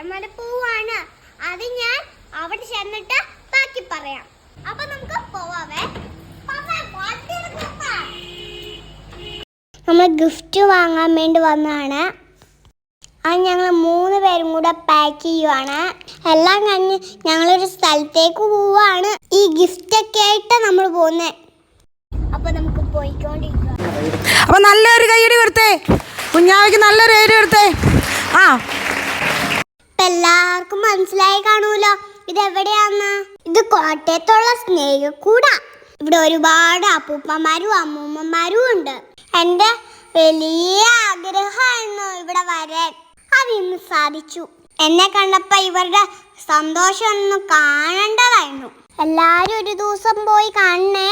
കൊട്ടാരം വരെ പോവാണ്. അത് ഞാൻ അവിടെ ചെന്നിട്ട് ബാക്കി പറയാം. അപ്പൊ നമുക്ക് പോവാവേ. നമ്മൾ ഗിഫ്റ്റ് വാങ്ങാൻ വേണ്ടി വന്നതാണ്. അത് ഞങ്ങൾ 3 പേരും കൂടെ പാക്ക് ചെയ്യുവാണ്. എല്ലാം കഴിഞ്ഞ് ഞങ്ങളൊരു സ്ഥലത്തേക്ക് പോവാണ്. ഈ ഗിഫ്റ്റ് ഒക്കെ ആയിട്ട് നമ്മൾ പോകുന്നത്. അപ്പൊ നമുക്ക് പോയിക്കൊണ്ടിരിക്കുക. അപ്പൊ നല്ലൊരു കൈയടി കൊടുത്തേ, കുഞ്ഞാവയ്ക്ക് നല്ലൊരു കൈയടി കൊടുത്തേ. എല്ലാവർക്കും മനസ്സിലായി കാണൂലോ ഇത് എവിടെയാന്ന്. ഇത് കോട്ടയത്തുള്ള സ്നേഹക്കൂട. ഇവിടെ ഒരുപാട് അപ്പൂപ്പന്മാരും അമ്മൂമ്മമാരും ഉണ്ട്. എൻ്റെ വലിയ ആഗ്രഹമായിരുന്നു ഇവിടെ വരാൻ. അതിന്ന് സാധിച്ചു. എന്നെ കണ്ടപ്പോ ഇവരുടെ സന്തോഷം ഒന്ന് കാണേണ്ടതായിരുന്നു. എല്ലാരും ഒരു ദിവസം പോയി കാണണേ.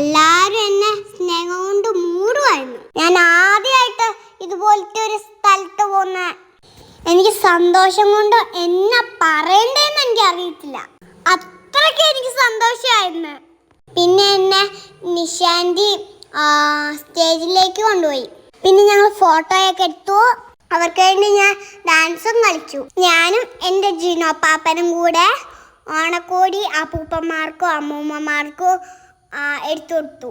എല്ലാരും എന്നെ സ്നേഹം കൊണ്ട് മൂടുമായിരുന്നു. ഞാൻ ആദ്യമായിട്ട് ഇതുപോലത്തെ ഒരു സ്ഥലത്ത് പോന്ന. എനിക്ക് സന്തോഷം കൊണ്ട് എന്നെ പറയണ്ടേന്ന് എനിക്ക് അറിയത്തില്ല. അത്രയ്ക്ക് എനിക്ക് സന്തോഷമായിരുന്നു. പിന്നെ എന്നെ നിശാന്തി സ്റ്റേജിലേക്ക് കൊണ്ടുപോയി. പിന്നെ ഞങ്ങൾ ഫോട്ടോയൊക്കെ എടുത്തു. അവർക്ക് വേണ്ടി ഞാൻ ഡാൻസും കളിച്ചു. ഞാനും എൻ്റെ ജിനോ പാപ്പനും കൂടെ ഓണക്കോടി അപ്പൂപ്പന്മാർക്കും അമ്മൂമ്മമാർക്കും എടുത്തു കൊടുത്തു.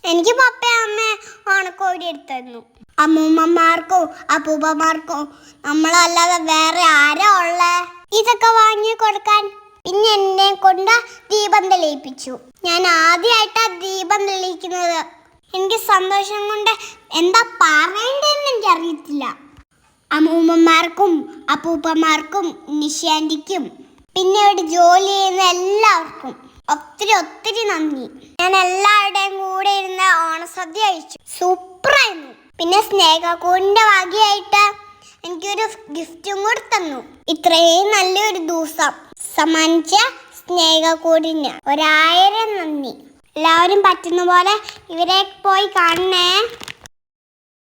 എനിക്ക് പപ്പയും അമ്മയും ഓണക്കോടി എടുത്തിരുന്നു. അമ്മൂമ്മമാർക്കും അപ്പൂപ്പന്മാർക്കും നമ്മളല്ലാതെ വേറെ ആരാ ഉള്ളേ ഇതൊക്കെ വാങ്ങി കൊടുക്കാൻ? പിന്നെ എന്നെ കൊണ്ട് ദീപം തെളിയിപ്പിച്ചു. ഞാൻ ആദ്യമായിട്ടാ ദീപം തെളിയിക്കുന്നത്. എനിക്ക് സന്തോഷം കൊണ്ട് എന്താ പറയണ്ടെന്ന് എനിക്ക് അറിയത്തില്ല. അമ്മൂമ്മമാർക്കും അപ്പൂപ്പന്മാർക്കും നിശാന്തിക്കും പിന്നെ ഇവിടെ ജോലി ചെയ്യുന്ന എല്ലാവർക്കും ഒത്തിരി ഒത്തിരി നന്ദി. ഞാൻ എല്ലാവരുടെയും കൂടെ ഇരുന്ന് ഓണസദ്യ കഴിച്ചു. സൂപ്പറായിരുന്നു. പിന്നെ സ്നേഹക്കൂടിന്റെ വകയായിട്ട് എനിക്കൊരു ഗിഫ്റ്റും കൂടി തന്നു. ഇത്രയും നല്ലൊരു ദിവസം സമ്മാനിച്ച സ്നേഹക്കൂടിന് 1000 നന്ദി. എല്ലാവരും പറ്റുന്ന പോലെ ഇവരെ പോയി കാണണേ.